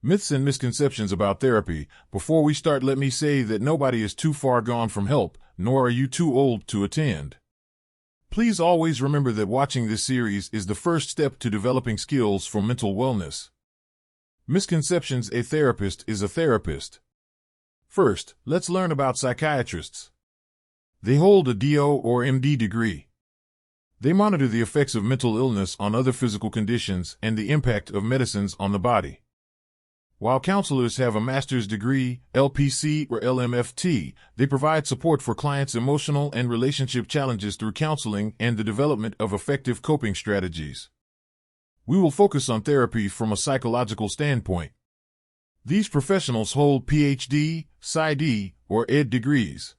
Myths and misconceptions about therapy. Before we start, let me say that nobody is too far gone from help, nor are you too old to attend. Please always remember that watching this series is the first step to developing skills for mental wellness. Misconceptions. A therapist is a therapist. First, let's learn about psychiatrists. They hold a DO or MD degree. They monitor the effects of mental illness on other physical conditions and the impact of medicines on the body. While counselors have a master's degree, LPC or LMFT, they provide support for clients' emotional and relationship challenges through counseling and the development of effective coping strategies. We will focus on therapy from a psychological standpoint. These professionals hold PhD, PsyD, or ED degrees.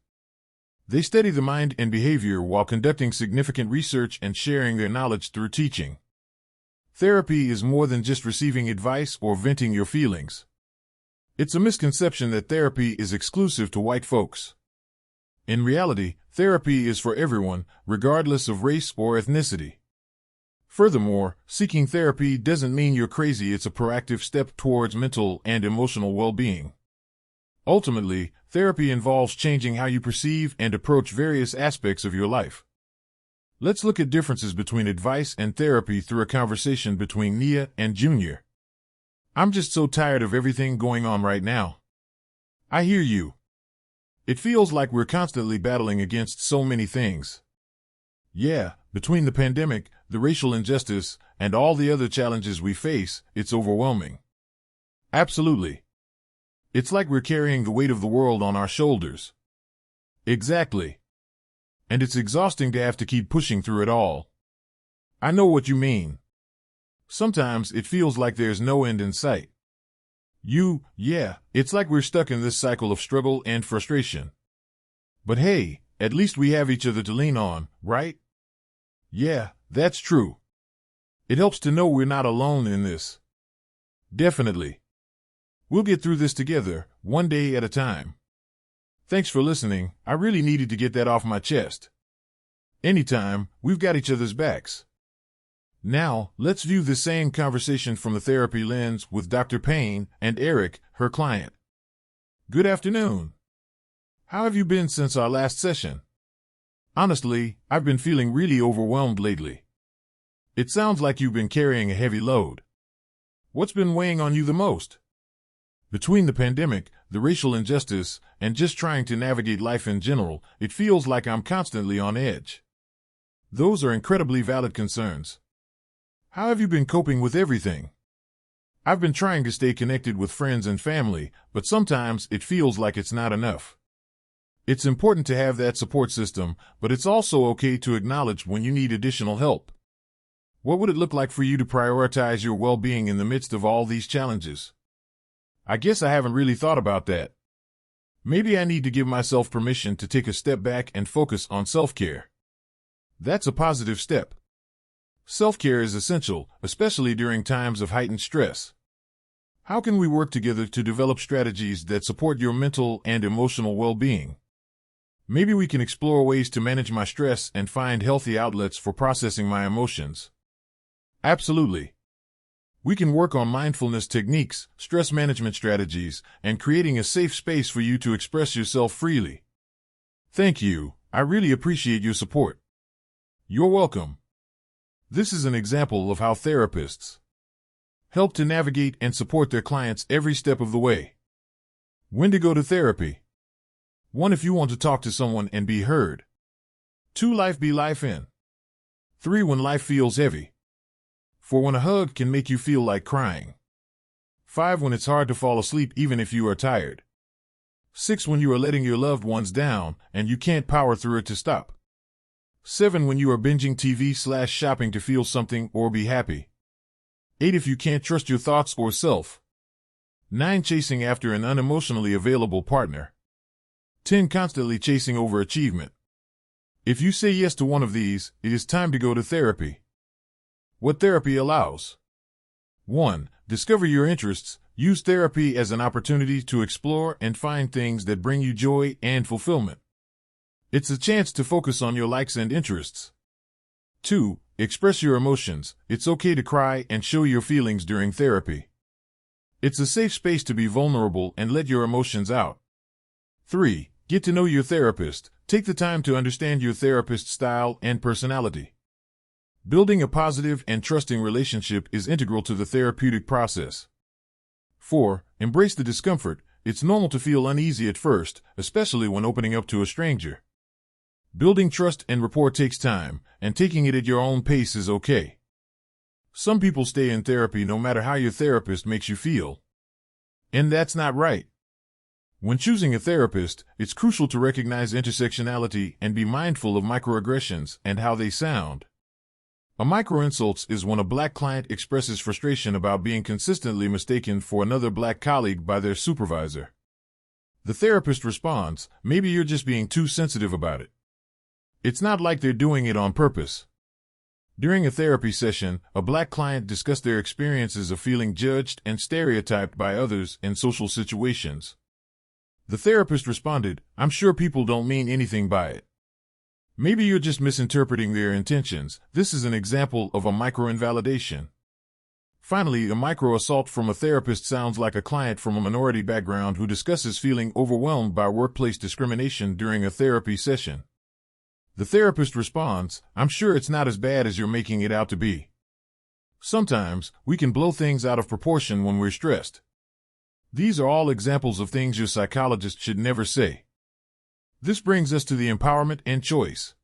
They study the mind and behavior while conducting significant research and sharing their knowledge through teaching. Therapy is more than just receiving advice or venting your feelings. It's a misconception that therapy is exclusive to white folks. In reality, therapy is for everyone, regardless of race or ethnicity. Furthermore, seeking therapy doesn't mean you're crazy. It's a proactive step towards mental and emotional well-being. Ultimately, therapy involves changing how you perceive and approach various aspects of your life. Let's look at differences between advice and therapy through a conversation between Nia and Junior. I'm just so tired of everything going on right now. I hear you. It feels like we're constantly battling against so many things. Yeah, between the pandemic, the racial injustice, and all the other challenges we face, it's overwhelming. Absolutely. It's like we're carrying the weight of the world on our shoulders. Exactly. And it's exhausting to have to keep pushing through it all. I know what you mean. Sometimes it feels like there's no end in sight. It's like we're stuck in this cycle of struggle and frustration. But hey, at least we have each other to lean on, right? Yeah, that's true. It helps to know we're not alone in this. Definitely. We'll get through this together, one day at a time. Thanks for listening. I really needed to get that off my chest. Anytime, we've got each other's backs. Now, let's view the same conversation from the therapy lens with Dr. Payne and Eric, her client. Good afternoon. How have you been since our last session? Honestly, I've been feeling really overwhelmed lately. It sounds like you've been carrying a heavy load. What's been weighing on you the most? Between the pandemic, the racial injustice, and just trying to navigate life in general, it feels like I'm constantly on edge. Those are incredibly valid concerns. How have you been coping with everything? I've been trying to stay connected with friends and family, but sometimes it feels like it's not enough. It's important to have that support system, but it's also okay to acknowledge when you need additional help. What would it look like for you to prioritize your well-being in the midst of all these challenges? I guess I haven't really thought about that. Maybe I need to give myself permission to take a step back and focus on self-care. That's a positive step. Self-care is essential, especially during times of heightened stress. How can we work together to develop strategies that support your mental and emotional well-being? Maybe we can explore ways to manage my stress and find healthy outlets for processing my emotions. Absolutely. We can work on mindfulness techniques, stress management strategies, and creating a safe space for you to express yourself freely. Thank you. I really appreciate your support. You're welcome. This is an example of how therapists help to navigate and support their clients every step of the way. When to go to therapy. 1. If you want to talk to someone and be heard. 2. Life be life in. 3. When life feels heavy. 4. When a hug can make you feel like crying. 5. When it's hard to fall asleep even if you are tired. 6. When you are letting your loved ones down and you can't power through it to stop. 7. When you are binging TV/shopping to feel something or be happy. 8. If you can't trust your thoughts or self. 9. Chasing after an unemotionally available partner. 10. Constantly chasing over achievement. If you say yes to one of these, it is time to go to therapy. What therapy allows. 1. Discover your interests. Use therapy as an opportunity to explore and find things that bring you joy and fulfillment. It's a chance to focus on your likes and interests. 2. Express your emotions. It's okay to cry and show your feelings during therapy. It's a safe space to be vulnerable and let your emotions out. 3. Get to know your therapist. Take the time to understand your therapist's style and personality. Building a positive and trusting relationship is integral to the therapeutic process. 4. Embrace the discomfort. It's normal to feel uneasy at first, especially when opening up to a stranger. Building trust and rapport takes time, and taking it at your own pace is okay. Some people stay in therapy no matter how your therapist makes you feel. And that's not right. When choosing a therapist, it's crucial to recognize intersectionality and be mindful of microaggressions and how they sound. A microinsults is when a black client expresses frustration about being consistently mistaken for another black colleague by their supervisor. The therapist responds, "Maybe you're just being too sensitive about it." It's not like they're doing it on purpose. During a therapy session, a black client discussed their experiences of feeling judged and stereotyped by others in social situations. The therapist responded, "I'm sure people don't mean anything by it. Maybe you're just misinterpreting their intentions." This is an example of a micro-invalidation. Finally, a micro-assault from a therapist sounds like a client from a minority background who discusses feeling overwhelmed by workplace discrimination during a therapy session. The therapist responds, "I'm sure it's not as bad as you're making it out to be." Sometimes, we can blow things out of proportion when we're stressed. These are all examples of things your psychologist should never say. This brings us to the empowerment and choice.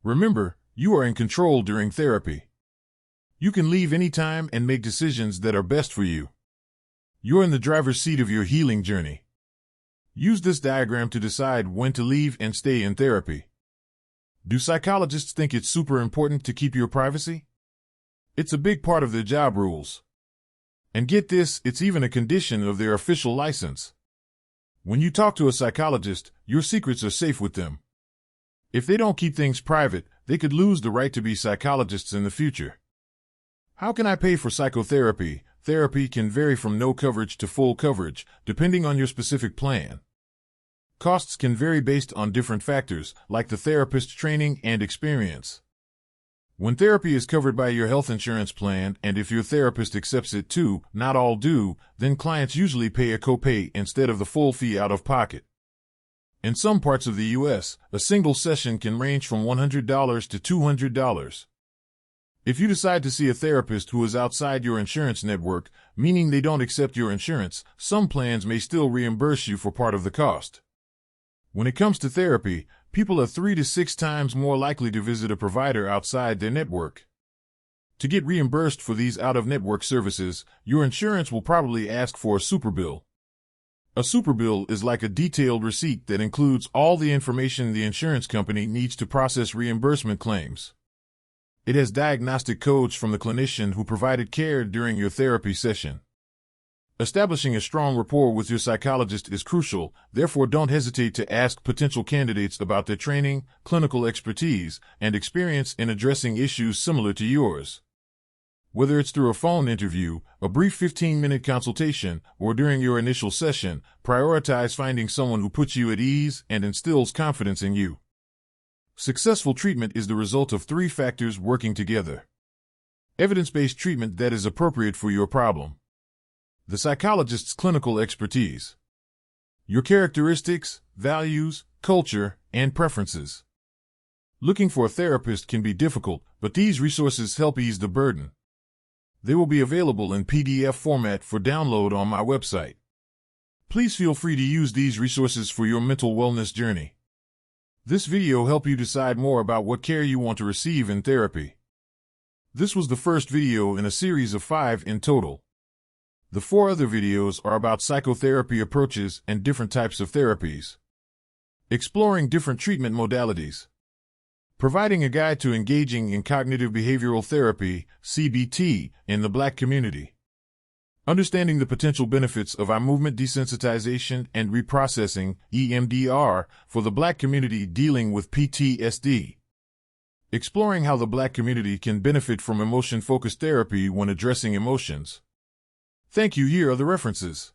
Remember, you are in control during therapy. You can leave anytime and make decisions that are best for you. You're in the driver's seat of your healing journey. Use this diagram to decide when to leave and stay in therapy. Do psychologists think it's super important to keep your privacy? It's a big part of their job rules. And get this, it's even a condition of their official license. When you talk to a psychologist, your secrets are safe with them. If they don't keep things private, they could lose the right to be psychologists in the future. How can I pay for psychotherapy? Therapy can vary from no coverage to full coverage, depending on your specific plan. Costs can vary based on different factors, like the therapist's training and experience. When therapy is covered by your health insurance plan, and if your therapist accepts it too, not all do, then clients usually pay a copay instead of the full fee out of pocket. In some parts of the U.S., a single session can range from $100 to $200. If you decide to see a therapist who is outside your insurance network, meaning they don't accept your insurance, some plans may still reimburse you for part of the cost. When it comes to therapy, people are 3 to 6 times more likely to visit a provider outside their network. To get reimbursed for these out-of-network services, your insurance will probably ask for a superbill. A superbill is like a detailed receipt that includes all the information the insurance company needs to process reimbursement claims. It has diagnostic codes from the clinician who provided care during your therapy session. Establishing a strong rapport with your psychologist is crucial, therefore don't hesitate to ask potential candidates about their training, clinical expertise, and experience in addressing issues similar to yours. Whether it's through a phone interview, a brief 15-minute consultation, or during your initial session, prioritize finding someone who puts you at ease and instills confidence in you. Successful treatment is the result of 3 factors working together. Evidence-based treatment that is appropriate for your problem. The psychologist's clinical expertise. Your characteristics, values, culture, and preferences. Looking for a therapist can be difficult, but these resources help ease the burden. They will be available in PDF format for download on my website. Please feel free to use these resources for your mental wellness journey. This video helped you decide more about what care you want to receive in therapy. This was the first video in a series of 5 in total. The 4 other videos are about psychotherapy approaches and different types of therapies. Exploring different treatment modalities. Providing a guide to engaging in cognitive behavioral therapy, CBT, in the Black community. Understanding the potential benefits of eye movement desensitization and reprocessing, EMDR, for the Black community dealing with PTSD. Exploring how the Black community can benefit from emotion-focused therapy when addressing emotions. Thank you. Here are the references.